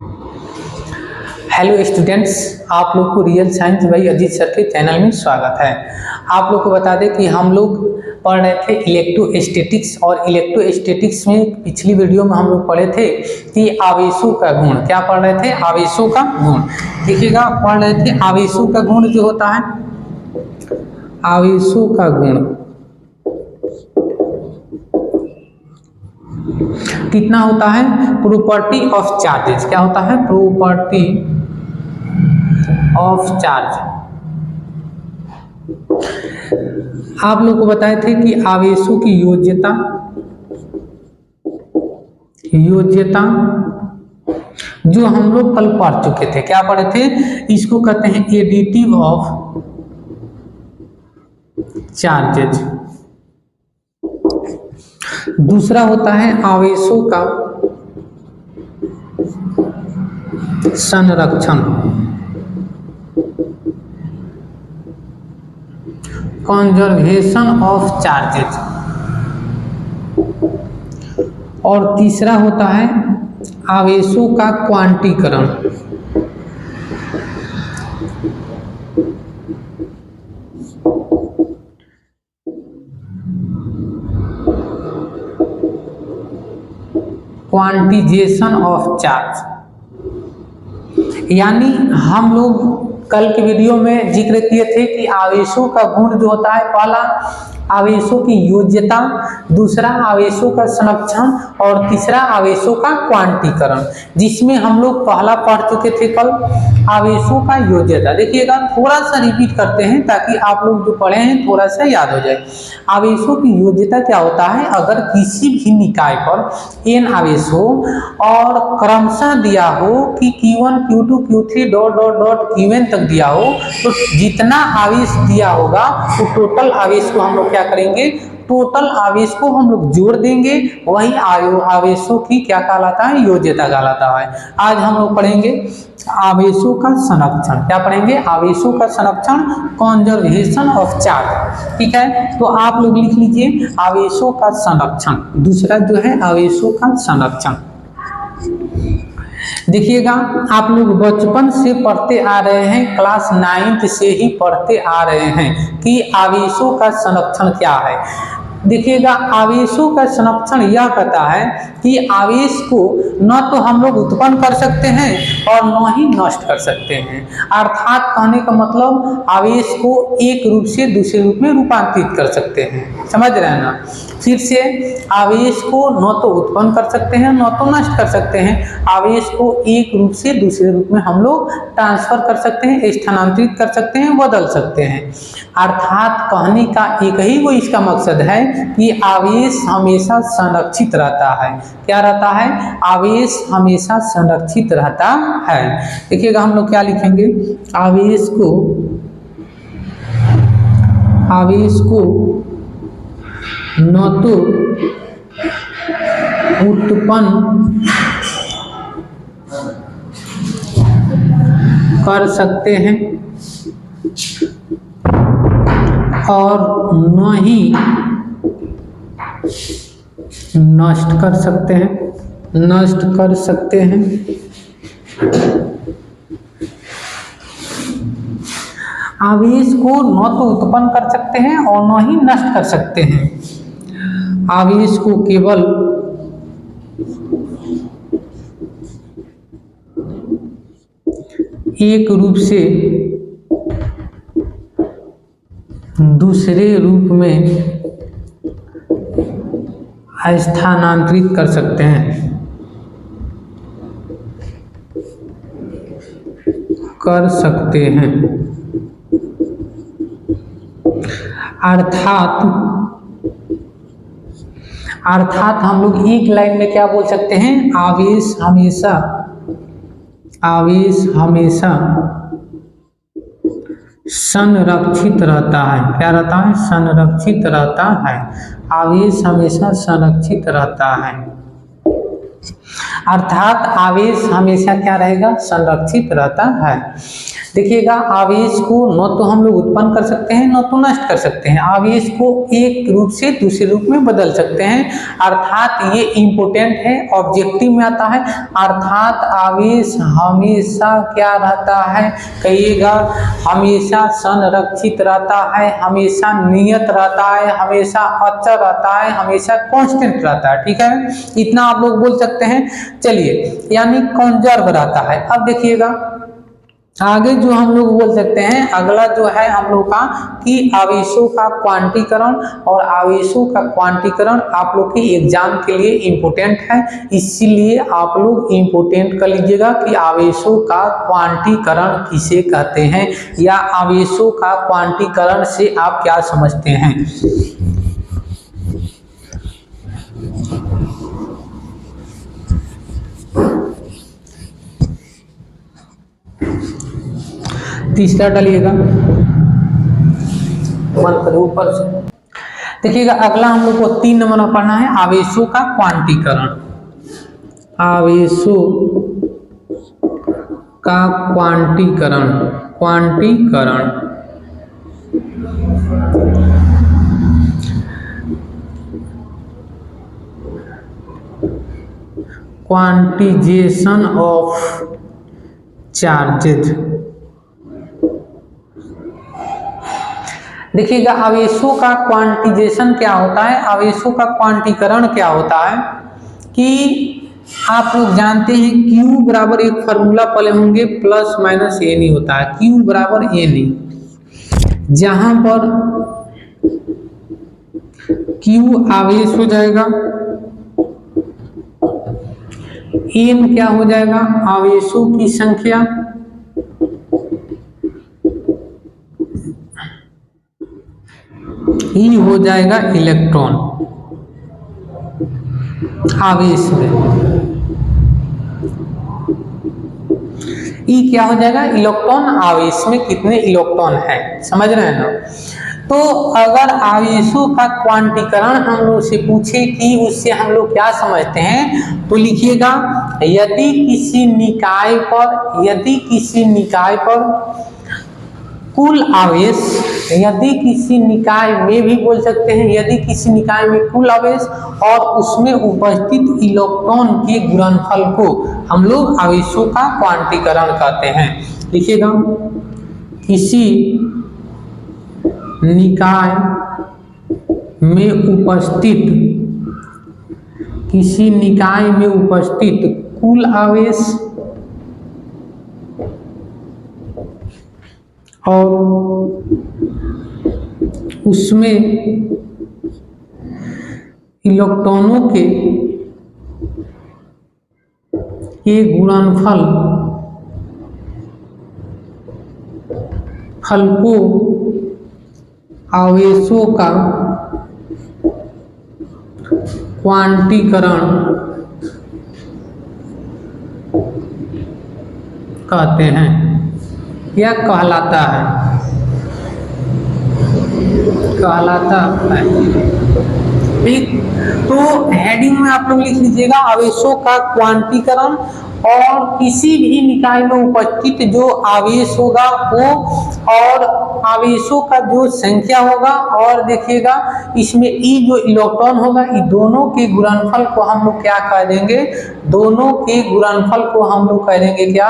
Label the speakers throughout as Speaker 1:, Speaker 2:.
Speaker 1: Hello students, आप लोग को real science by Ajit sir के चैनल में स्वागत है। आप लोग को बता दें कि हम लोग पढ़ रहे थे इलेक्ट्रोस्टैटिक्स, और इलेक्ट्रोस्टैटिक्स में पिछली वीडियो में हम लोग पढ़े थे कि आवेशों का गुण। क्या पढ़ रहे थे? आवेशों का गुण। देखिएगा, पढ़ रहे थे आवेशों का गुण जो होता है, आवेशों का गुण कितना होता है? Property of charges. क्या होता है? Property of charge. आप लोग को बताए थे कि आवेशों की योज्यता जो हम लोग कल पढ़ चुके थे। क्या पढ़े थे? इसको कहते हैं एडिटिव ऑफ चार्जेज। दूसरा होता है आवेशों का संरक्षण, कंजर्वेशन ऑफ चार्जेज। और तीसरा होता है आवेशों का क्वांटीकरण। Quantisation of charge. यानी हम लोग कल के वीडियो में जिक्र किए थे कि आवेशों का गुण जो होता है, पहला आवेशों की योज्यता, दूसरा आवेशों का संरक्षण, और तीसरा आवेशों का क्वांटीकरण, जिसमें हम लोग पहला पढ़ चुके थे कल आवेशों का योज्यता। देखिएगा, थोड़ा सा रिपीट करते हैं ताकि आप लोग जो पढ़े हैं थोड़ा सा याद हो जाए। आवेशों की योज्यता क्या होता है? अगर किसी भी निकाय पर n आवेश हो और क्रमशः दिया हो कि Q1 Q2 Q3 dot dot dot Qn तक दिया हो, तो जितना आवेश दिया होगा तो टोटल आवेश को हम लोग क्या करेंगे? टोटल आवेश को हम लोग जोड़ देंगे। वही आवेशों की क्या कहलाता है? योज्यता कहलाता है। आज हम लोग पढ़ेंगे आवेशों का संरक्षण। क्या पढ़ेंगे? आवेशों का संरक्षण, कंजर्वेशन ऑफ चार्ज। ठीक है, तो आप लोग लिख लीजिए आवेशों का संरक्षण। दूसरा जो है आवेशों का संरक्षण। देखिएगा, आप लोग बचपन से पढ़ते आ रहे हैं, क्लास 9th से ही पढ़ते आ रहे हैं कि आवेशों का संरक्षण क्या है। देखिएगा, आवेशों का संरक्षण यह कहता है कि आवेश को न तो हम लोग उत्पन्न कर सकते हैं और न ही नष्ट कर सकते हैं। अर्थात कहने का मतलब आवेश को एक रूप से दूसरे रूप में रूपांतरित कर सकते हैं। समझ रहे हैं ना? फिर से, आवेश को न तो उत्पन्न कर सकते हैं न तो नष्ट कर सकते हैं। आवेश को एक रूप से दूसरे रूप में हम लोग ट्रांसफर कर सकते हैं, स्थानांतरित कर सकते हैं, बदल सकते हैं। अर्थात कहने का एक ही वो इसका मकसद है कि आवेश हमेशा संरक्षित रहता है। क्या रहता है? आवेश हमेशा संरक्षित रहता है। देखिएगा, हम लोग क्या लिखेंगे? आवेश को न तो उत्पन्न कर सकते हैं और न ही नष्ट कर सकते हैं। आवेश को न तो उत्पन्न कर सकते हैं और न ही नष्ट कर सकते हैं। आवेश को केवल एक रूप से दूसरे रूप में स्थानांतरित कर सकते हैं। अर्थात हम लोग एक लाइन में क्या बोल सकते हैं? आवेश हमेशा संरक्षित रहता है। क्या रहता है? संरक्षित रहता है। आवेश हमेशा संरक्षित रहता है। अर्थात आवेश हमेशा क्या रहेगा, संरक्षित रहता है। देखिएगा आवेश को न तो हम लोग उत्पन्न कर सकते हैं न तो नष्ट कर सकते हैं, आवेश को एक रूप से दूसरे रूप में बदल सकते हैं, अर्थात ये इम्पोर्टेंट है, ऑब्जेक्टिव में आता है। अर्थात आवेश हमेशा क्या रहता है, कहिएगा हमेशा संरक्षित रहता है, हमेशा नियत रहता है, हमेशा अचर रहता है, हमेशा कांस्टेंट रहता है। ठीक है, इतना आप लोग बोल सकते हैं। चलिए, यानी कंजर्व रहता है। अब देखिएगा आगे जो हम लोग बोल सकते हैं, अगला जो है हम लोग का कि आवेशों का क्वांटीकरण, और आवेशों का क्वांटीकरण आप लोग के एग्जाम के लिए इम्पोर्टेंट है, इसीलिए आप लोग इम्पोर्टेंट कर लीजिएगा कि आवेशों का क्वांटीकरण किसे कहते हैं, या आवेशों का क्वांटीकरण से आप क्या समझते हैं। तीसरा डालिएगा, मन करो ऊपर से। देखिएगा अगला हम लोग को 3 नंबर में पढ़ना है आवेशों का क्वांटीकरण। आवेशों का क्वांटीकरण, क्वांटीकरण क्वांटिजेशन ऑफ चार्जेज। देखिएगा आवेशों का क्वांटिजेशन क्या होता है, आवेशों का क्वांटीकरण क्या होता है कि आप लोग जानते हैं Q बराबर एक फार्मूला पहले होंगे प्लस माइनस एन ही होता है, Q बराबर एन ही, जहां पर Q आवेश हो जाएगा, एन क्या हो जाएगा, आवेशों की संख्या, ई हो जाएगा इलेक्ट्रॉन आवेश में, ई क्या हो जाएगा, इलेक्ट्रॉन आवेश में कितने इलेक्ट्रॉन है, समझ रहे हैं ना। तो अगर आवेशों का क्वांटीकरण हम लोग से पूछे कि उससे हम लोग क्या समझते हैं, तो लिखिएगा यदि किसी निकाय पर कुल आवेश, यदि किसी निकाय में भी बोल सकते हैं, यदि किसी निकाय में कुल आवेश और उसमें उपस्थित इलेक्ट्रॉन के गुणनफल को हम लोग आवेशों का क्वांटीकरण कहते हैं। लिखिएगा किसी निकाय में उपस्थित कुल आवेश और उसमें इलेक्ट्रॉनों के गुणनफल को आवेशों का क्वांटीकरण कहते हैं या कहलाता है, ठीक। तो हेडिंग में आप लोग लिख लीजिएगा आवेशों का क्वांटीकरण और किसी भी निकाय में उपस्थित जो आवेश होगा वो, और आवेशों का जो संख्या होगा, और देखिएगा इसमें ई जो इलेक्ट्रॉन होगा, ये दोनों के गुणनफल को हम लोग क्या कह देंगे, दोनों के गुणनफल को हम लोग कह देंगे क्या,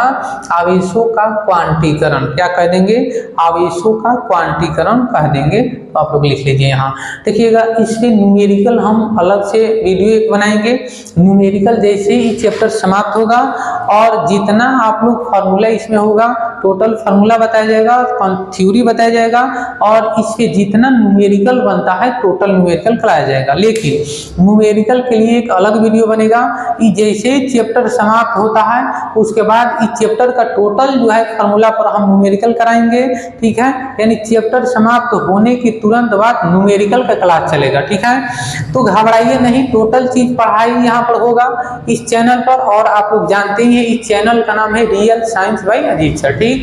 Speaker 1: आवेशों का क्वांटीकरण। क्या कह देंगे, आवेशों का क्वांटीकरण कह देंगे। तो आप लोग लिख लीजिए यहाँ। देखिएगा इसके न्यूमेरिकल हम अलग से वीडियो एक बनाएंगे, न्यूमेरिकल जैसे ही चैप्टर समाप्त होगा और जितना आप लोग फार्मूला इसमें होगा, टोटल फार्मूला बताया जाएगा, थ्योरी बताया जाएगा, और इसके जितना न्यूमेरिकल बनता है टोटल न्यूमेरिकल कराया जाएगा। लेकिन न्यूमेरिकल के लिए एक अलग वीडियो बनेगा, कि जैसे ही चैप्टर समाप्त होता है उसके बाद इस चैप्टर का टोटल जो है फार्मूला पर हम न्यूमेरिकल कराएंगे, ठीक है। यानी चैप्टर समाप्त होने की तुरंत बाद न्यूमेरिकल का क्लास चलेगा, ठीक है। तो घबराइए नहीं, टोटल चीज पढ़ाई यहाँ पर होगा इस चैनल पर, और आप लोग जानते हैं इस चैनल का नाम है real science by Ajit sir, ठीक।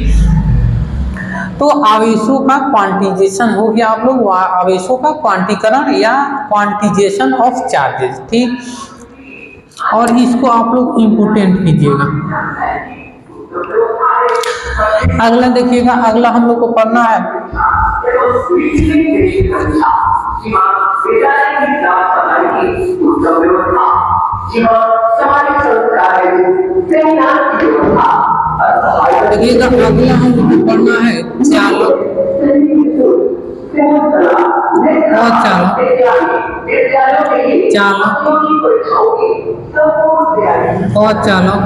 Speaker 1: तो आवेशों का क्वांटिजेशन हो गया, आप लोग आवेशों का क्वांटीकरण या क्वांटिजेशन ऑफ चार्जेस, ठीक। और इसको आप लोग इम्पोर्टेंट कीजिएगा। अगला देखिएगा, अगला हम लोग को पढ़ना है देखिएगा, अगला हम लोग को पढ़ना है चालक और चालक। चालक और चालक,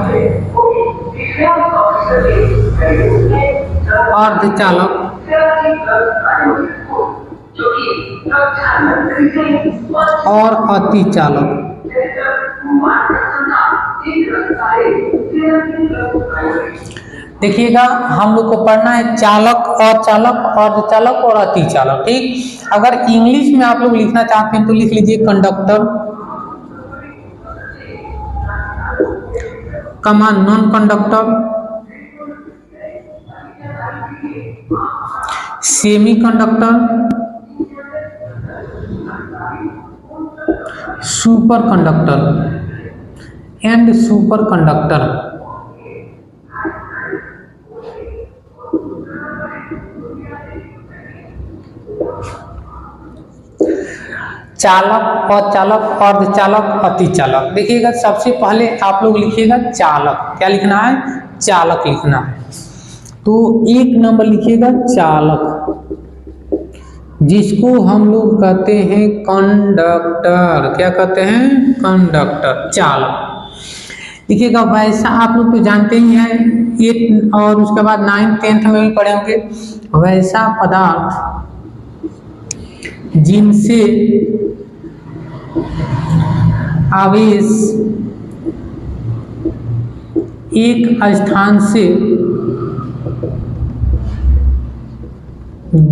Speaker 1: अर्धचालक और अतिचालक। देखिएगा, हम लोग को पढ़ना है चालक और चालक, अर्धचालक और अतिचालक। ठीक, अगर इंग्लिश में आप लोग लिखना चाहते हैं तो लिख लीजिए कंडक्टर, कमा non conductor, semi conductor, super conductor and super conductor. चालक, अचालक, अर्धचालक, अतिचालक। देखिएगा, सबसे पहले आप लोग लिखिएगा चालक। क्या लिखना है? चालक लिखना है। तो 1 नंबर लिखिएगा चालक, जिसको हम लोग कहते हैं कंडक्टर। क्या कहते हैं? कंडक्टर, चालक। देखिएगा, वैसा आप लोग तो जानते ही हैं, 8 और उसके बाद 9th 10th में भी पढ़े होंगे। वैसा पदार्थ जिनसे आवेश एक स्थान से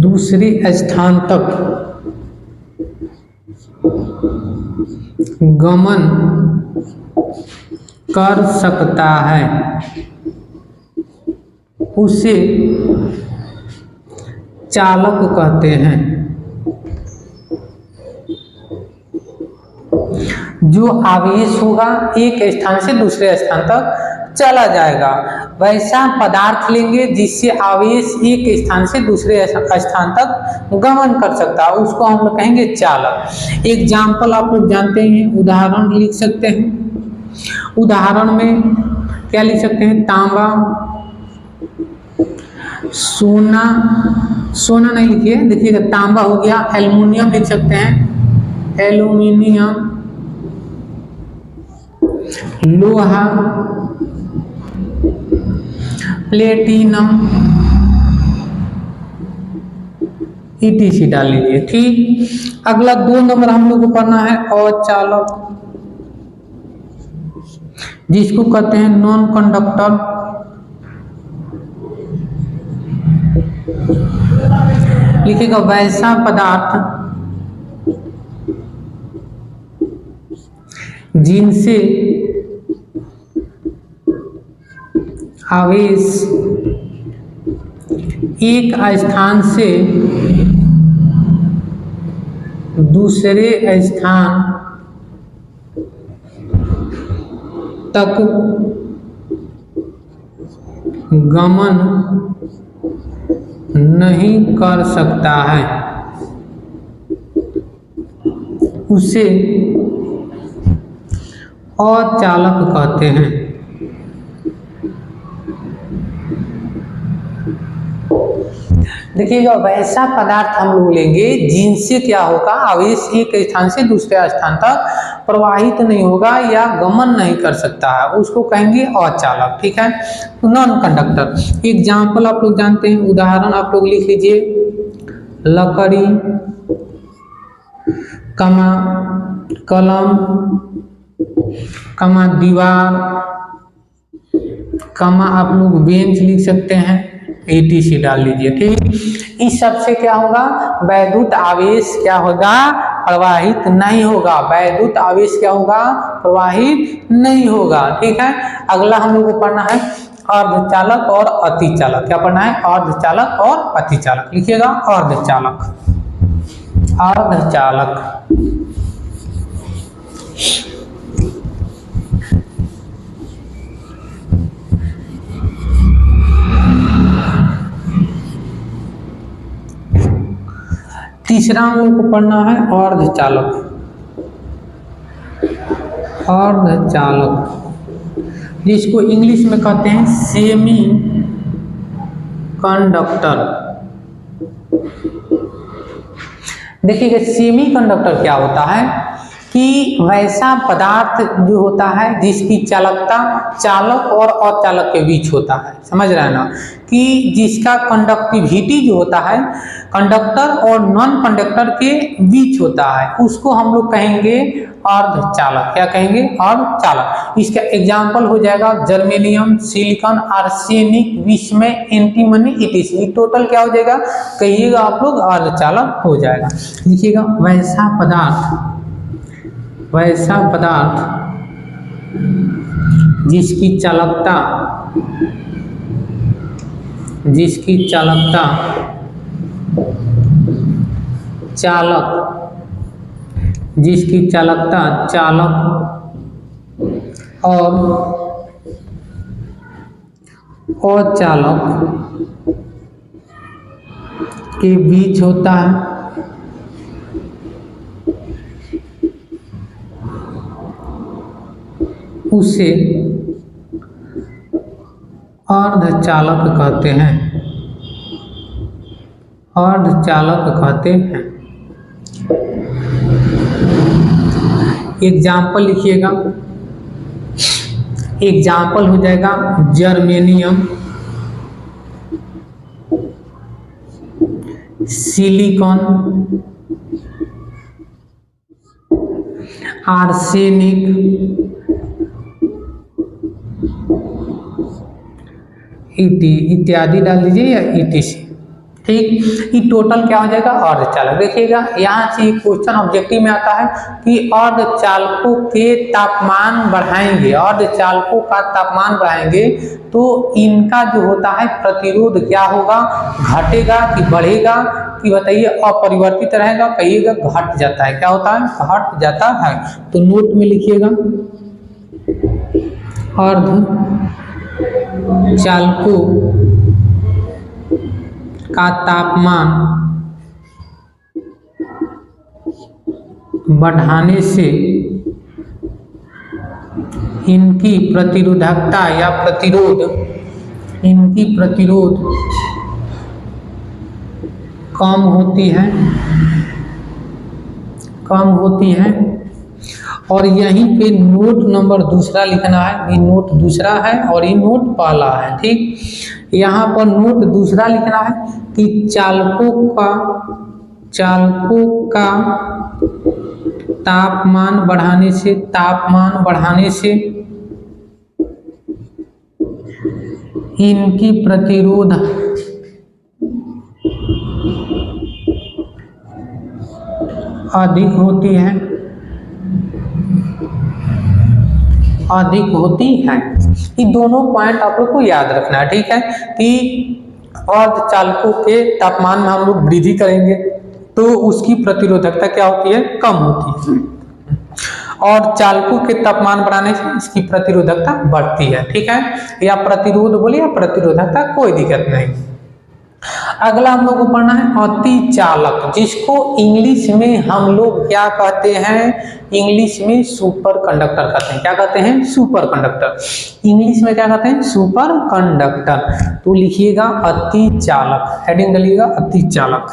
Speaker 1: दूसरे स्थान तक गमन कर सकता है, उसे चालक कहते हैं। जो आवेश होगा एक स्थान से दूसरे स्थान तक चला जाएगा, वैसा पदार्थ लेंगे जिससे आवेश एक स्थान से दूसरे स्थान तक गमन कर सकता है, उसको हम लोग कहेंगे चालक। एग्जाम्पल आप लोग जानते हैं, उदाहरण लिख सकते हैं। उदाहरण में क्या लिख सकते हैं? तांबा, सोना, सोना नहीं लिखिए, देखिएगा तांबा हो गया। एल्युमिनियम लिख सकते हैं, एल्युमिनियम, लोहा, प्लेटिनम, ETC डाल लीजिए। ठीक, अगला 2 नंबर हम लोग को पढ़ना है अचालक, जिसको कहते हैं नॉन कंडक्टर। लिखिएगा वैसा पदार्थ जिनसे आवेश एक स्थान से दूसरे स्थान तक गमन नहीं कर सकता है, उसे अचालक कहते हैं। देखिएगा, वैसा पदार्थ हम लोग लेंगे जिनसे क्या होगा, आवेश एक स्थान से दूसरे स्थान तक प्रवाहित नहीं होगा या गमन नहीं कर सकता है, उसको कहेंगे अचालक। ठीक है, नॉन कंडक्टर। एग्जाम्पल आप लोग जानते हैं, उदाहरण आप लोग लिख लीजिए। लकड़ी, कमा कलम, कमा दीवार, कमा आप लोग बेंच लिख सकते हैं, ETC डाल लीजिए। ठीक, इस सब से क्या होगा, वैद्युत आवेश क्या होगा, प्रवाहित नहीं होगा। वैद्युत आवेश क्या होगा, प्रवाहित नहीं होगा। ठीक है, अगला हम लोग को पढ़ना है अर्धचालक और अतिचालक। क्या पढ़ना है? अर्धचालक और अतिचालक। लिखिएगा अर्धचालक, अर्धचालक। तीसरा हम लोग को पढ़ना है अर्धचालक। अर्धचालक जिसको इंग्लिश में कहते हैं सेमी कंडक्टर। देखिएगा सेमी कंडक्टर क्या होता है कि वैसा पदार्थ जो होता है जिसकी चालकता चालक और अचालक के बीच होता है, समझ रहे हैं ना, कि जिसका कंडक्टिविटी जो होता है कंडक्टर और नॉन कंडक्टर के बीच होता है, उसको हम लोग कहेंगे अर्धचालक। क्या कहेंगे? अर्धचालक। इसका एग्जाम्पल हो जाएगा जर्मेनियम, सिलिकॉन, आर्सेनिक, विस्मय, एंटीमनी, इटिस। टोटल क्या हो जाएगा कहिएगा आप लोग? अर्धचालक हो जाएगा। लिखिएगा वैसा पदार्थ जिसकी चालकता चालक और अचालक के बीच होता है, उसे अर्धचालक कहते हैं। एग्जाम्पल लिखिएगा। एग्जाम्पल हो जाएगा जर्मेनियम, सिलिकॉन, आर्सेनिक, इत्यादि डाल दीजिए या ETC। ठीक, ये टोटल क्या हो जाएगा? अर्धचालक। देखिएगा यहाँ से क्वेश्चन ऑब्जेक्टिव में आता है कि अर्धचालकों के तापमान बढ़ाएंगे, अर्धचालकों का तापमान बढ़ाएंगे तो इनका जो होता है प्रतिरोध क्या होगा? घटेगा कि बढ़ेगा? कि बताइए, अपरिवर्तित रहेगा, कहिएगा घट जाता है। क्या होता है? घट जाता है। तो नोट में लिखिएगा अर्धचालकों का तापमान बढ़ाने से इनकी प्रतिरोधकता या प्रतिरोध कम होती है। और यहीं पे नोट नंबर दूसरा लिखना है। ये नोट दूसरा है और ये नोट पहला है। ठीक, यहाँ पर नोट दूसरा लिखना है कि चालकों का तापमान बढ़ाने से इनकी प्रतिरोध अधिक होती है। ये दोनों पॉइंट आप लोग को याद रखना है। ठीक है, कि अर्धचालकों के तापमान में हम लोग वृद्धि करेंगे तो उसकी प्रतिरोधकता क्या होती है? कम होती है, और चालकों के तापमान बढ़ाने से इसकी प्रतिरोधकता बढ़ती है। ठीक है, या प्रतिरोध बोलिए या प्रतिरोधकता, कोई दिक्कत नहीं। अगला हम लोग को पढ़ना है अतिचालक, जिसको इंग्लिश में हम लोग क्या कहते हैं? इंग्लिश में सुपर कंडक्टर कहते हैं। क्या कहते हैं? Super conductor. इंग्लिश में क्या कहते हैं? Super conductor. तो लिखिएगा अतिचालक, हेडिंग डालिएगा अतिचालक।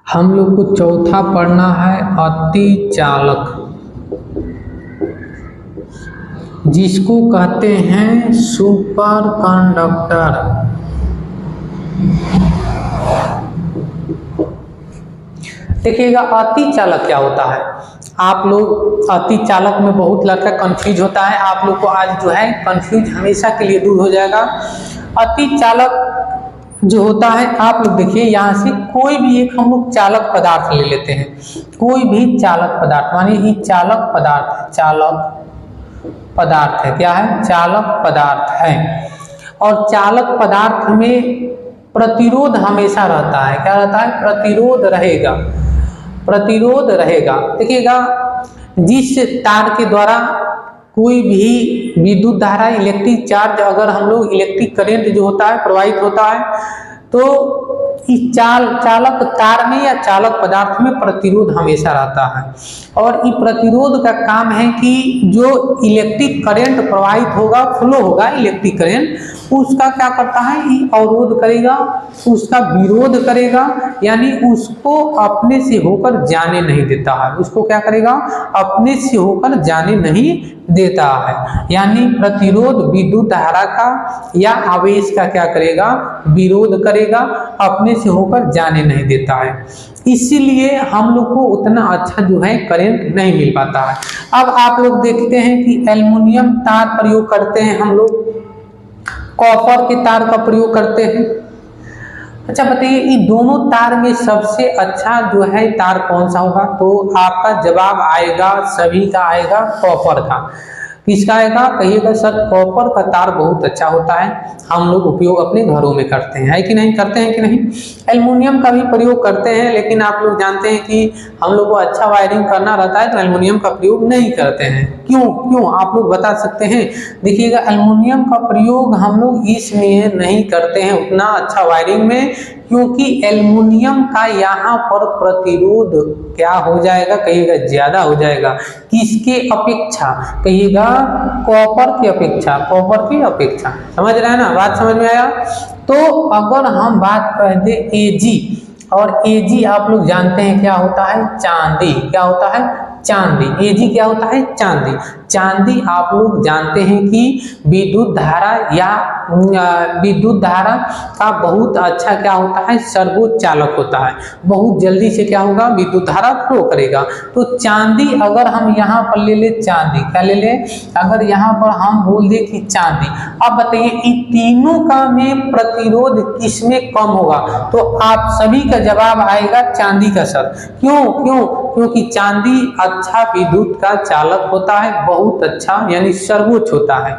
Speaker 1: हम लोग को चौथा पढ़ना है अतिचालक, जिसको कहते हैं सुपर कंडक्टर। देखिएगा अतिचालक क्या होता है? आप लोग अतिचालक में बहुत लड़का कंफ्यूज होता है। आप लोग को आज जो है कंफ्यूज हमेशा के लिए दूर हो जाएगा। अतिचालक जो होता है, आप लोग देखिए यहाँ से कोई भी एक हम लोग चालक पदार्थ ले लेते हैं। कोई भी चालक पदार्थ, मानिए ये चालक पदार्थ है। क्या है? चालक पदार्थ है। और चालक पदार्थ में प्रतिरोध हमेशा रहता है। क्या रहता है? प्रतिरोध रहेगा, प्रतिरोध रहेगा। देखिएगा, जिस तार के द्वारा कोई भी विद्युत धारा, इलेक्ट्रिक चार्ज, अगर हम लोग इलेक्ट्रिक करंट जो होता है प्रवाहित होता है, तो इस चालक तार में या चालक पदार्थ में प्रतिरोध हमेशा रहता है। और इस प्रतिरोध का काम है कि जो इलेक्ट्रिक करंट प्रवाहित होगा, फ्लो होगा इलेक्ट्रिक करंट, उसका क्या करता है? ये अवरोध करेगा, उसका विरोध करेगा, यानी उसको अपने से होकर जाने नहीं देता है। उसको क्या करेगा? अपने से होकर जाने नहीं देता है। यानी प्रतिरोध विद्युत धारा का या आवेश का क्या करेगा? विरोध करेगा, अपने से होकर जाने नहीं देता है। इसीलिए हम लोग को उतना अच्छा जो है करंट नहीं मिल पाता है। अब आप लोग देखते हैं कि एल्युमिनियम तार प्रयोग करते हैं हम लोग, कॉपर के तार का प्रयोग करते हैं। अच्छा बताइए, इन दोनों तार में सबसे अच्छा जो है तार कौन सा होगा? तो आपका जवाब आएगा, सभी का आएगा कॉपर का। किसका आएगा? कहिएगा सर कॉपर का तार बहुत अच्छा होता है, हम लोग उपयोग अपने घरों में करते हैं, है कि नहीं? करते हैं कि नहीं? एल्युमिनियम का भी प्रयोग करते हैं, लेकिन आप लोग जानते हैं कि हम लोग को अच्छा वायरिंग करना रहता है तो एल्युमिनियम का प्रयोग नहीं करते हैं। क्यों आप लोग बता सकते हैं? देखिएगा, एल्युमिनियम का प्रयोग हम लोग इसलिए नहीं करते हैं उतना अच्छा वायरिंग में, क्योंकि एल्युमिनियम का यहाँ पर प्रतिरोध क्या हो जाएगा? कहिएगा ज्यादा हो जाएगा। किसके अपेक्षा? कहिएगा कॉपर की अपेक्षा, कॉपर की अपेक्षा। समझ रहे हैं ना? बात समझ में आया? तो अगर हम बात कर दे एजी, और एजी आप लोग जानते हैं क्या होता है? चांदी। क्या होता है? चांदी। एजी क्या होता है? चांदी। चांदी आप लोग जानते हैं कि विद्युत धारा या विद्युत धारा का बहुत अच्छा क्या होता है? सर्वोच्च चालक होता है, बहुत जल्दी से क्या होगा? विद्युत धारा फ्लो करेगा। तो चांदी अगर हम यहाँ पर ले ले, चांदी क्या ले ले? अगर यहाँ पर हम बोल दे कि चांदी, अब बताइए इन तीनों का में प्रतिरोध किसमें कम होगा? तो आप सभी का जवाब आएगा चांदी का सर। क्योंकि चांदी अच्छा विद्युत का चालक होता है, बहुत अच्छा, यानी सर्वोच्च होता है।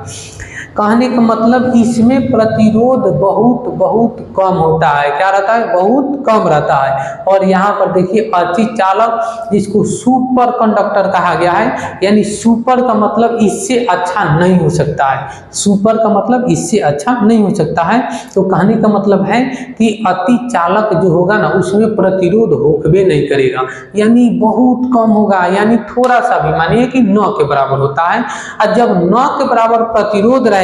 Speaker 1: कहने का मतलब इसमें प्रतिरोध बहुत बहुत कम होता है। क्या रहता है? बहुत कम रहता है। और यहाँ पर देखिए अतिचालक, जिसको सुपर कंडक्टर कहा गया है, यानी सुपर का मतलब इससे अच्छा नहीं हो सकता है। सुपर का मतलब इससे अच्छा नहीं हो सकता है। तो कहने का मतलब है कि अतिचालक जो होगा ना, उसमें प्रतिरोध होकबे नहीं करेगा, यानी बहुत कम होगा, यानी थोड़ा सा भी, मानिए कि 9 के बराबर होता है। और जब 9 के बराबर प्रतिरोध रहेगा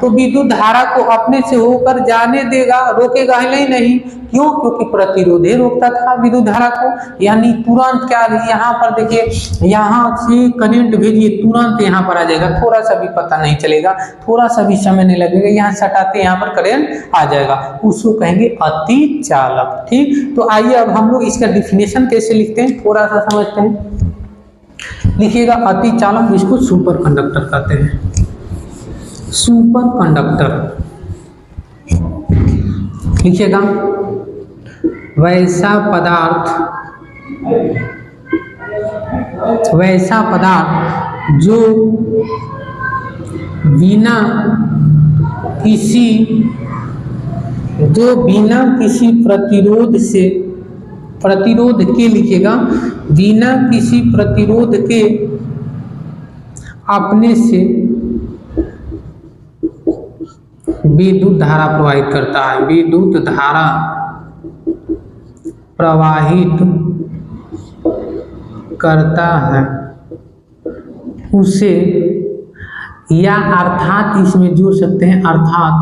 Speaker 1: तो विद्युत धारा को अपने से होकर जाने देगा, रोकेगा ही नहीं। क्योंकि प्रतिरोध ही रोकता था विद्युत धारा को, यानी तुरंत क्या, यहाँ पर देखिए, यहाँ से करंट भेजिए तुरंत यहाँ पर आ जाएगा, थोड़ा सा भी पता नहीं चलेगा, थोड़ा सा भी समय नहीं लगेगा, यहाँ सटाते यहाँ पर करंट आ जाएगा, उसको कहेंगे अतिचालक। ठीक, तो आइए अब हम लोग इसका डिफिनेशन कैसे लिखते हैं थोड़ा सा समझते हैं। लिखिएगा अतिचालक, जिसको सुपर कंडक्टर कहते हैं। सुपर कंडक्टर लिखिएगा वैसा पदार्थ जो बिना किसी प्रतिरोध के लिखिएगा, बिना किसी प्रतिरोध के अपने से विद्युत धारा प्रवाहित करता है, विद्युत धारा प्रवाहित करता है उसे, या अर्थात इसमें जोड़ सकते हैं, अर्थात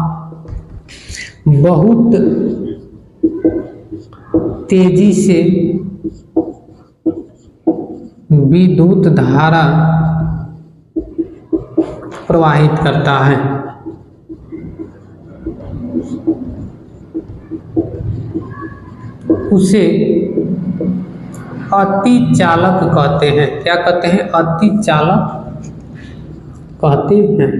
Speaker 1: बहुत तेजी से विद्युत धारा प्रवाहित करता है। उसे अतिचालक कहते हैं। क्या कहते हैं? अतिचालक कहते हैं।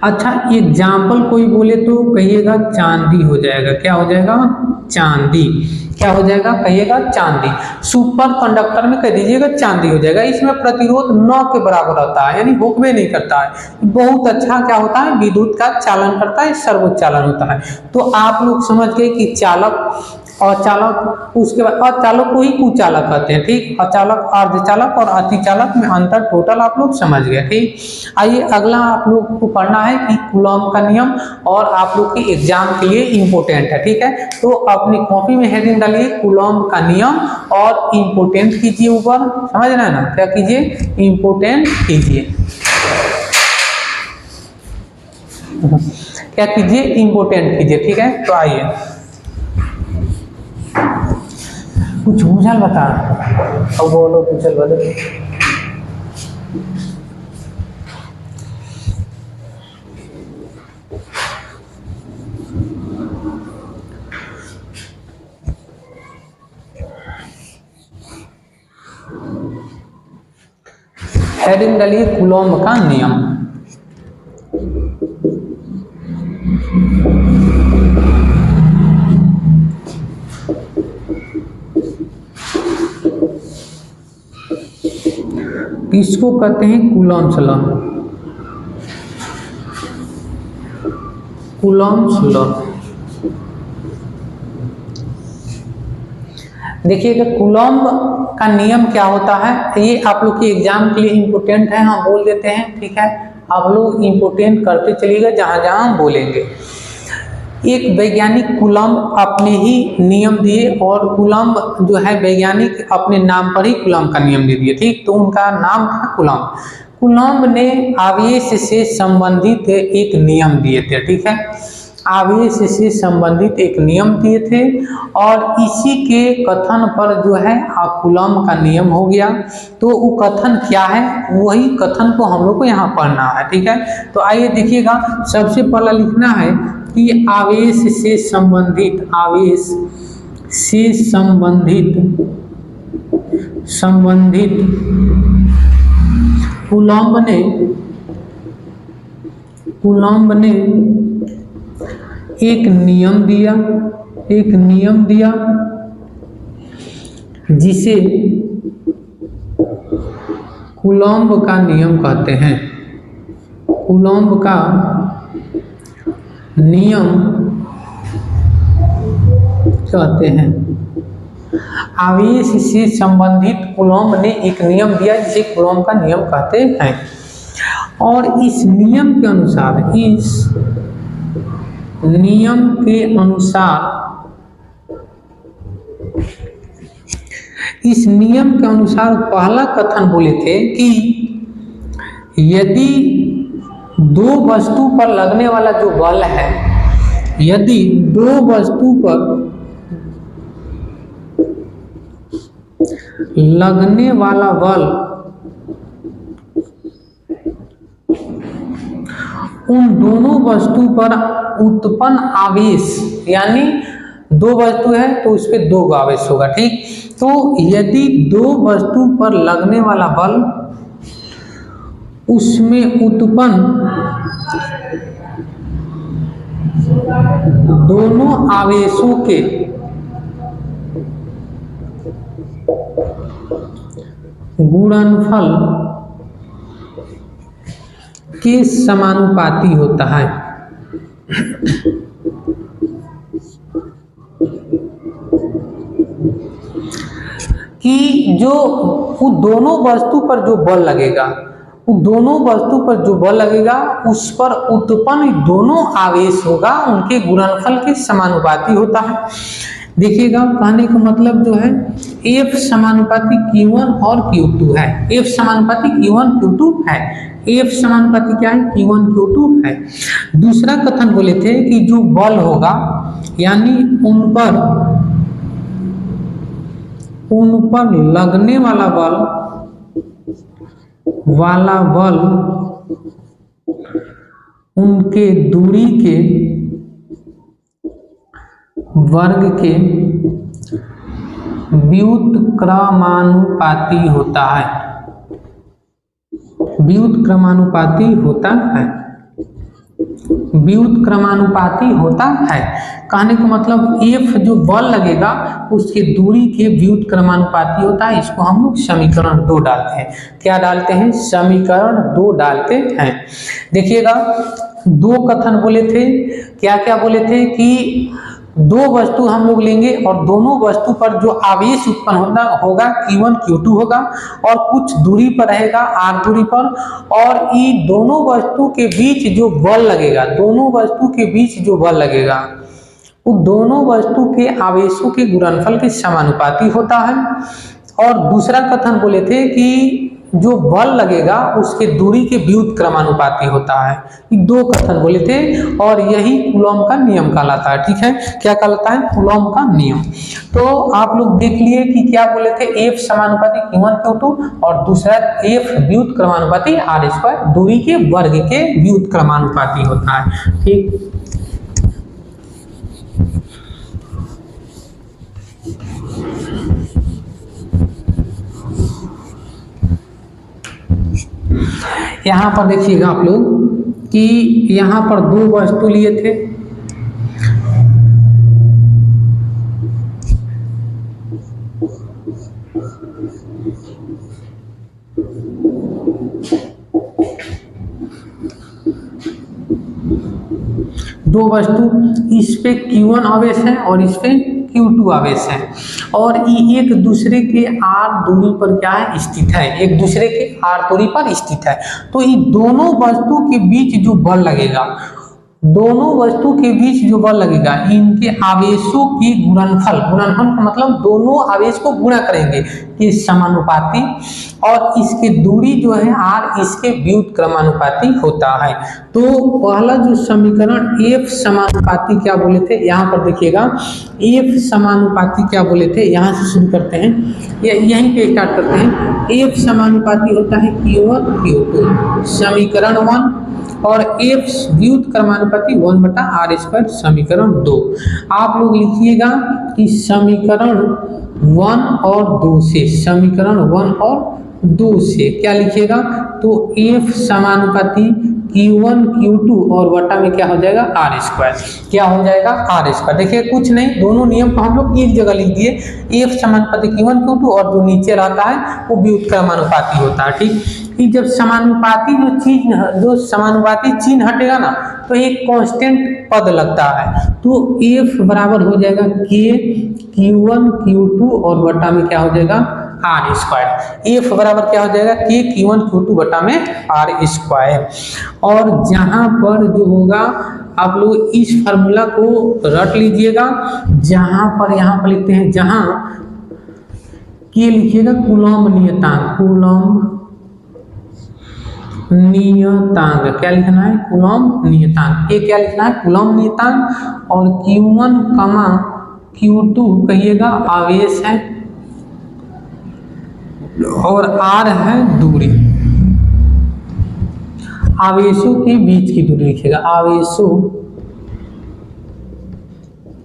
Speaker 1: अच्छा, एग्जाम्पल कोई बोले तो कहिएगा चांदी हो जाएगा। क्या हो जाएगा? चांदी। क्या हो जाएगा, कहिएगा चांदी। सुपर कंडक्टर में कह दीजिएगा चांदी हो जाएगा। इसमें प्रतिरोध 9 के बराबर होता है, यानी होकवे नहीं करता है, बहुत अच्छा क्या होता है, विद्युत का चालन करता है, सर्वोच्चालन होता है। तो आप लोग समझ गए कि चालक, अचालक, उसके बाद अचालक को ही कुचालक कहते हैं, ठीक। अचालक, अर्धचालक और अतिचालक में अंतर टोटल आप लोग समझ गए, ठीक। आइए अगला आप लोग को पढ़ना है कि कूलॉम का नियम, और आप लोग के एग्जाम के लिए इम्पोर्टेंट है, ठीक है। तो अपनी कॉपी में हेडिंग डालिए कूलॉम का नियम और इम्पोर्टेंट कीजिए ऊपर, समझ रहे हैं ना, क्या कीजिए, इम्पोर्टेंट कीजिए, क्या कीजिए, इम्पोर्टेंट कीजिए, ठीक है। तो आइए कुछ बुझल बता, अब बोलो बुझल बोले। हेडिंग डालिए कूलॉम का नियम। इसको कहते हैं कूलॉम्स लॉ, कूलॉम्स लॉ। देखिएगा कूलॉम का नियम क्या होता है, ये आप लोग के एग्जाम के लिए इम्पोर्टेंट है, हम बोल देते हैं, ठीक है। आप लोग इम्पोर्टेंट करते चलिएगा जहां जहां हम बोलेंगे। एक वैज्ञानिक कूलॉम अपने ही नियम दिए, और कूलॉम जो है वैज्ञानिक अपने नाम पर ही कूलॉम का नियम दे दिए, ठीक। तो उनका नाम था कूलॉम। कूलॉम ने आवेश से संबंधित एक नियम दिए थे, ठीक है, आवेश से संबंधित एक नियम दिए थे, और इसी के कथन पर जो है कूलॉम का नियम हो गया। तो वो कथन क्या है, वही कथन को हम लोग को यहाँ पढ़ना है, ठीक है। तो आइए देखिएगा, सबसे पहला लिखना है कि आवेश से संबंधित, आवेश से संबंधित कूलॉम ने एक नियम दिया, जिसे कूलॉम का नियम कहते हैं, कूलॉम का नियम कहते हैं। आवेश से संबंधित कूलॉम ने एक नियम दिया जिसे कूलॉम का नियम कहते हैं, और इस नियम के अनुसार पहला कथन बोले थे कि यदि दो वस्तु पर लगने वाला जो बल है, यदि दो वस्तु पर लगने वाला बल उन दोनों वस्तु पर उत्पन्न आवेश, यानी दो वस्तु है तो उस पर दो आवेश होगा, ठीक। तो यदि दो वस्तु पर लगने वाला बल उसमें उत्पन्न दोनों आवेशों के गुणनफल के समानुपाती होता है, कि जो उन दोनों वस्तु पर जो बल लगेगा, उन दोनों वस्तु पर जो बल लगेगा उस पर उत्पन्न दोनों आवेश होगा उनके गुणनफल के समानुपाती होता है। देखिएगा कहने का मतलब जो है F समानुपाती Q1 और Q2 है, F समानुपाती Q1 Q2 है, F समानुपाती क्या है, Q1 Q2 है। दूसरा कथन बोले थे कि जो बल होगा, यानी उन पर लगने वाला बल उनके दूरी के वर्ग के व्युत्क्रमानुपाती होता है, व्युत्क्रमानुपाती होता है। व्युत्क्रमानुपाती होता है। कहने का मतलब एफ जो बल लगेगा उसके दूरी के व्युत्क्रमानुपाती होता है। इसको हम लोग समीकरण 2 डालते हैं। क्या डालते हैं? समीकरण 2 डालते हैं। देखिएगा, दो कथन बोले थे। क्या क्या बोले थे? कि दो वस्तु हम लोग लेंगे और दोनों वस्तु पर जो आवेश उत्पन्न होगा Q1 Q2 होगा और कुछ दूरी पर रहेगा r दूरी पर, और ये दोनों वस्तु के बीच जो बल लगेगा, दोनों वस्तु के बीच जो बल लगेगा वो दोनों वस्तु के आवेशों के गुणनफल के समानुपाती होता है। और दूसरा कथन बोले थे कि जो बल लगेगा उसके दूरी के व्युत्क्रमानुपाती होता है। ये दो कथन बोले थे और यही कूलॉम का नियम कहलाता है। ठीक है, क्या कहलाता है? कूलॉम का नियम। तो आप लोग देख लिए कि क्या बोले थे? F समानुपाती Q1 Q2 और दूसरा F व्युत्क्रमानुपाती r², दूरी के वर्ग के व्युत्क्रमानुपाती होता है। ठीक, यहाँ पर देखिएगा आप लोग कि यहाँ पर दो वस्तु लिए थे। दो वस्तु, इस पे Q1 आवेश है और इस पे Q2 आवेश है और ये एक दूसरे के r दूरी पर क्या है? स्थित है। एक दूसरे के r दूरी पर स्थित है। तो ये दोनों वस्तु के बीच जो बल लगेगा, दोनों वस्तु के बीच जो बल लगेगा, इनके आवेशों की गुणनफल, गुणनफल का मतलब दोनों आवेश को गुणा करेंगे के समानुपाती, और इसके दूरी जो है r इसके व्युत्क्रमानुपाती होता है। तो पहला जो समीकरण F समानुपाती क्या बोले थे? यहाँ पर देखिएगा, F समानुपाती क्या बोले थे? यहाँ से शुरू करते हैं, यहीं पे स्टार्ट करते हैं। F समानुपाती होता है Q1 Q2 समीकरण 1 और F व्युत्क्रमानुपाती 1/r², समीकरण 2। आप लोग लिखिएगा कि समीकरण 1 और 2 से, समीकरण 1 और 2 से क्या लिखिएगा? तो F समानुपाती Q1 Q2 और वटा में क्या हो जाएगा? r²। क्या हो जाएगा? r²। देखिए कुछ नहीं, दोनों नियम को हम लोग एक जगह लिख दिए। F समानुपाती Q1 Q2 और जो नीचे रहता है वो व्युत्क्रमानुपाती होता है। ठीक, कि जब समानुपाती जो समानुपाती चिन्ह हटेगा ना तो एक कांस्टेंट पद लगता है। तो F बराबर हो जाएगा K Q1 Q2 और वटा में क्या हो जाएगा? r²। F बराबर क्या हो जाएगा? K Q1 Q2 वटा में r²। और जहां पर जो होगा, आप लोग इस फार्मूला को रट लीजिएगा। जहां पर, यहाँ पर लिखते हैं, जहां K लिखिएगा कूलॉम नियतांक, कूलॉम नियतांक, क्या लिखना है? कूलॉम नियतांक। ये क्या लिखना है? कूलॉम नियतांक। और Q1, Q2 कहिएगा आवेश है और r है दूरी, आवेशों के बीच की दूरी लिखिएगा, आवेशों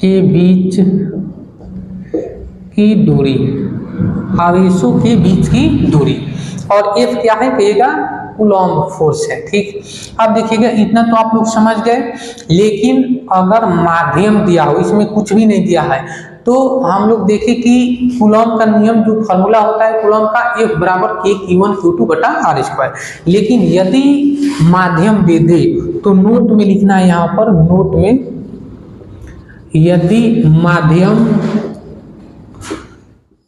Speaker 1: के बीच की दूरी, आवेशों के बीच की दूरी। और F क्या है? कहिएगा कूलॉम फोर्स है। ठीक, अब देखिएगा इतना तो आप लोग समझ गए, लेकिन अगर माध्यम दिया हो, इसमें कुछ भी नहीं दिया है, तो हम लोग देखें कि कूलॉम का नियम जो फार्मूला होता है कूलॉम का, F बराबर K Q1 Q2 बटा r²। लेकिन यदि माध्यम दे दे तो नोट में लिखना है, यहाँ पर नोट में, यदि माध्यम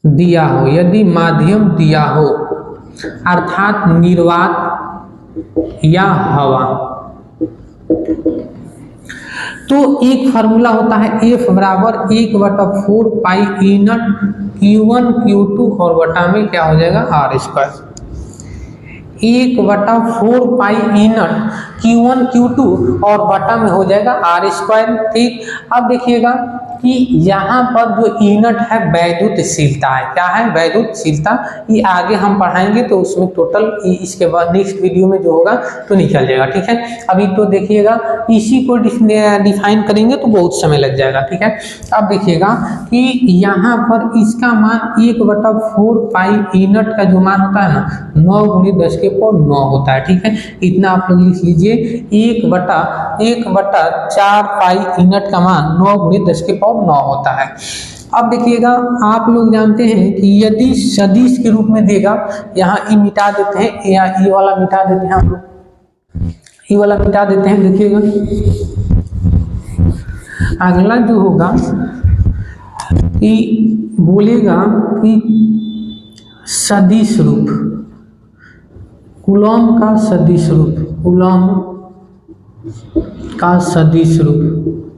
Speaker 1: दिया हो, यदि माध्यम दिया हो अर्थात निर्वात या हवा, तो एक फार्मूला होता है F बराबर 1/4 पाई E0 Q1 Q2 और वटा में क्या हो जाएगा? r²। 1/4 पाई E0 Q1 Q2 और वटा में हो जाएगा r²। ठीक, अब देखिएगा कि यहाँ पर जो यूनिट है वैद्युतशीलता है। क्या है? वैद्युतशीलता। ये आगे हम पढ़ाएंगे तो उसमें टोटल इसके बाद नेक्स्ट वीडियो में जो होगा तो निकल जाएगा। ठीक है, अभी तो देखिएगा इसी को डिफाइन करेंगे तो बहुत समय लग जाएगा। ठीक है, अब देखिएगा कि यहाँ पर इसका मान 1/4 पाई यूनिट का जो मान होता है ना 9 × 10⁹ होता है। ठीक है, इतना आप लोग लिख लीजिए। 1/4 पाई यूनिट का मान 9 × 10⁹ होता है। अब देखिएगा आप लोग जानते हैं कि यदि सदिश के रूप में देगा, यहाँ ई मिटा देते हैं, यहाँ ई वाला मिटा देते हैं, हम लोग ई वाला मिटा देते हैं। देखिएगा अगला जो होगा कि बोलेगा कि सदिश रूप, कूलॉम का सदिश रूप, कूलॉम का सदिश रूप,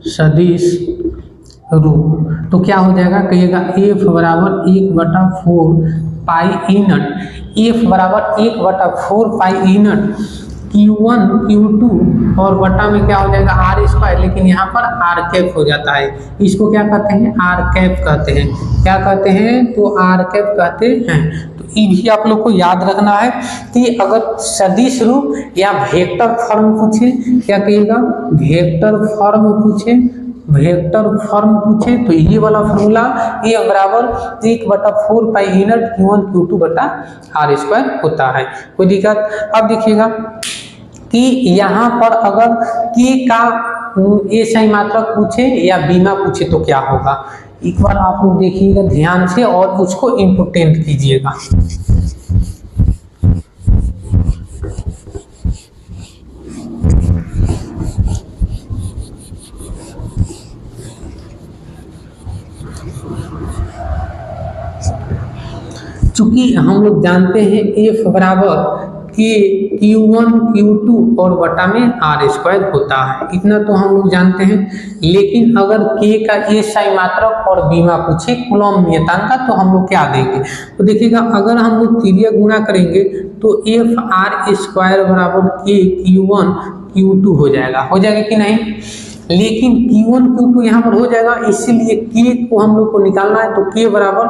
Speaker 1: सदिश रूप तो क्या हो जाएगा? कहिएगा F बराबर 1/4 पाई यूनिट, F बराबर 1/4 पाई यूनिट Q1 Q2 और बटा में क्या हो जाएगा R², लेकिन यहाँ पर R कैप हो जाता है। इसको क्या कहते हैं? R कैप कहते हैं। क्या कहते हैं? तो R कैप कहते हैं। तो ये भी आप लोग को याद रखना है कि अगर सदिश रूप या वेक्टर फॉर्म पूछे, क्या कहिएगा? वेक्टर फॉर्म पूछे, वेक्टर फॉर्म पूछे तो ये वाला फॉर्मूला A बराबर 1/4 पाई यूनिट Q1 Q2 बटा R² होता है। कोई दिक्कत? अब देखिएगा कि यहाँ पर अगर K का A सही मात्रक पूछे या बीमा पूछे तो क्या होगा? एक बार आप लोग देखिएगा ध्यान से और उसको इम्पोर्टेंट कीजिएगा। चूंकि हम लोग जानते हैं F बराबर Q1 Q2 और बटा में R² होता है, इतना तो हम लोग जानते हैं। लेकिन अगर K का A सही मात्रक और बीमा पूछे कूलॉम नियतांक का तो हम लोग क्या देंगे? तो देखिएगा अगर हम लोग तिर्यक गुणा करेंगे तो FR² बराबर K Q1 Q2 हो जाएगा कि नहीं? लेकिन Q1 Q2 यहाँ पर हो जाएगा, इसीलिए K को हम लोग को निकालना है तो K बराबर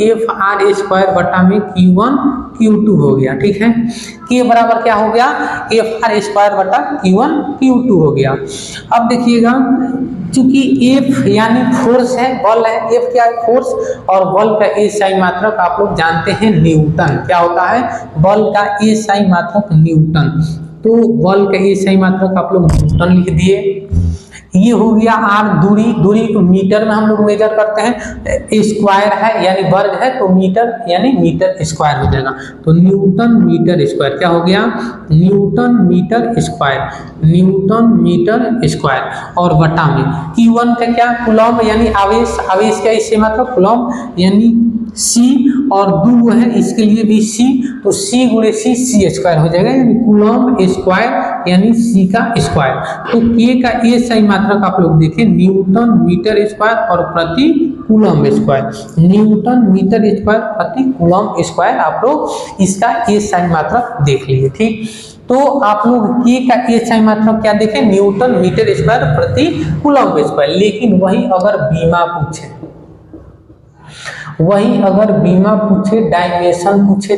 Speaker 1: FR² बटा में Q1 Q2 हो गया। ठीक है, K बराबर क्या हो गया? FR² बटा Q1 Q2 हो गया। अब देखिएगा चूंकि F यानी फोर्स है, बल है, F क्या है? फोर्स, और बल का A सही मात्रक आप लोग जानते हैं न्यूटन। क्या होता है? बल का A सही मात्रक न्यूटन। तो बल का A सही मात्रक आप लोग न्यूटन लिख दिए। ये हो गया R, दूरी को मीटर में हम लोग मेजर करते हैं, स्क्वायर है यानी वर्ग है तो मीटर यानी मीटर स्क्वायर हो जाएगा। तो न्यूटन मीटर स्क्वायर क्या हो गया? Newton metre square, newton metre square और बटा में Q1 का क्या? कूलॉम यानी आवेश, आवेश का इससे मतलब कूलॉम यानी C, और 2 है इसके लिए भी C, तो C × C² हो जाएगा यानी कूलॉम स्क्वायर यानी C का स्क्वायर। तो K का A सही मात्रक आप लोग देखें न्यूटन मीटर स्क्वायर और प्रति coulomb square, newton metre square प्रति कूलॉम स्क्वायर आप लोग इसका A सही मात्रक देख लीजिए। ठीक, तो आप लोग K का A सही मात्रक क्या देखें? न्यूटन मीटर स्क्वायर प्रति कूलॉम स्क्वायर। लेकिन वही अगर बीमा पूछे, बीमा पूछे, डायमेंशन पूछे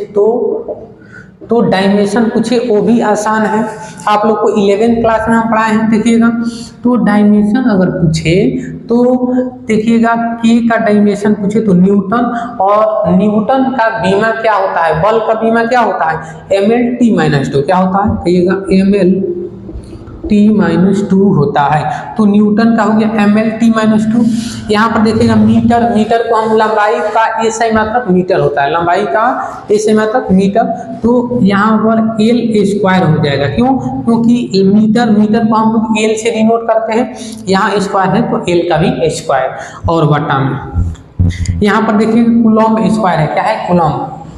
Speaker 1: तो डायमेंशन पूछे वो भी आसान है। आप लोग को 11th क्लास में हम पढ़ाए हैं, देखिएगा। तो डायमेंशन अगर पूछे तो देखिएगा K का डायमेंशन पूछे तो न्यूटन, और न्यूटन का बीमा क्या होता है? बल का बीमा क्या होता है? mL/t-2 क्या होता है? कहिएगा mL/t-2 होता है। तो न्यूटन का हो गया mL/t-2। यहाँ पर देखिएगा मीटर को हम लंबाई का A सही मात्रक मीटर होता है, लंबाई का A सही मात्रक मीटर, तो यहाँ पर L² हो जाएगा। क्यों? क्योंकि मीटर को हम लोग L से डिनोट करते हैं, यहाँ स्क्वायर है तो L का भी स्क्वायर और बटा में यहाँ पर देखिए कूलॉम स्क्वायर है। क्या है? कूलॉम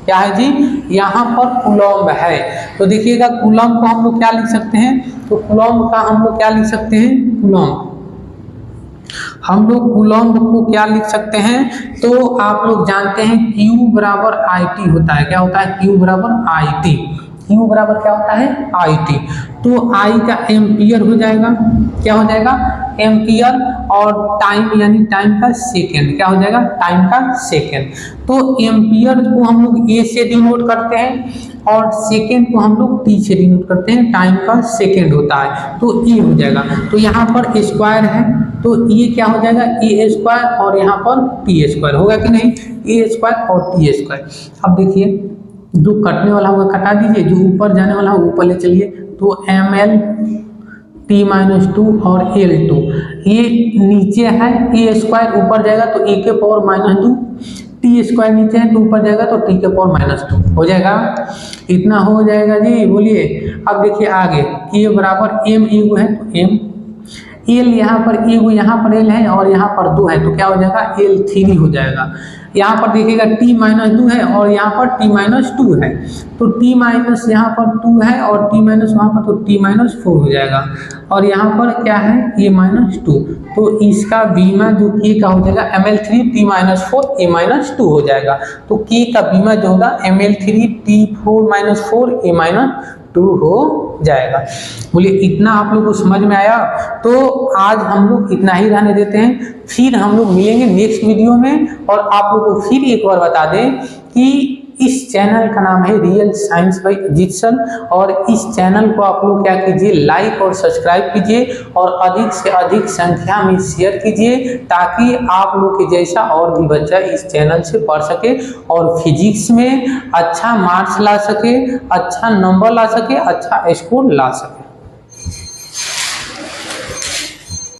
Speaker 1: क्या है जी? यहाँ पर कूलॉम है। तो देखिएगा कूलॉम को हम लोग क्या लिख सकते हैं? तो कूलॉम का हम लोग क्या लिख सकते हैं? हम लोग कूलॉम को क्या लिख सकते हैं? तो आप लोग जानते हैं Q बराबर IT होता है। क्या होता है? Q बराबर IT। Q बराबर क्या होता है? IT। तो I का एम्पियर हो जाएगा। क्या हो जाएगा? एम्पियर, और टाइम यानी टाइम का सेकेंड, क्या हो जाएगा टाइम का सेकेंड। तो एम्पियर को हम लोग ए से डिनोट करते हैं और सेकेंड को हम लोग टी से डिनोट करते हैं, टाइम का सेकेंड होता है तो ये हो जाएगा। तो यहाँ पर स्क्वायर है तो ये क्या हो जाएगा ए स्क्वायर और यहाँ पर टी स्क्वायर होगा कि नहीं, ए स्क्वायर और टी स्क्वायर। अब देखिए जो कटने वाला होगा कटा दीजिए, जो ऊपर जाने वाला होगा ऊपर ले चलिए। तो M L T minus two और एल टू, ये नीचे है ए स्क्वायर, ऊपर जाएगा तो ए के power minus two, T square नीचे है तो ऊपर जाएगा तो टी के पावर माइनस टू हो जाएगा। इतना हो जाएगा जी, बोलिए। अब देखिए आगे कि ए बराबर एम एगो है तो एम, एल यहाँ पर एगो, यहाँ पर एल है और यहाँ पर दो है तो क्या हो जाएगा एल थ्री हो जाएगा। यहाँ पर देखिएगा टी माइनस टू है और यहाँ पर टी माइनस टू है तो टी माइनस यहाँ पर टू है और टी माइनस वहाँ पर तो टी माइनस फोर हो जाएगा। और यहाँ पर क्या है ए माइनस टू, तो इसका बीमा जो के का हो जाएगा M L three T minus four A minus two हो जाएगा। तो के का बीमा जो होगा M L three T four minus four A minus two हो जाएगा। बोलिए इतना आप लोग को समझ में आया। तो आज हम लोग इतना ही रहने देते हैं, फिर हम लोग मिलेंगे नेक्स्ट वीडियो में। और आप लोग को फिर एक बार बता दें कि इस चैनल का नाम है real science by Ajit sir, और इस चैनल को आप लोग क्या कीजिए लाइक और सब्सक्राइब कीजिए और अधिक से अधिक संख्या में शेयर कीजिए, ताकि आप लोग के जैसा और भी बच्चा इस चैनल से पढ़ सके और फिजिक्स में अच्छा मार्क्स ला सके, अच्छा नंबर ला सके, अच्छा स्कोर ला सके।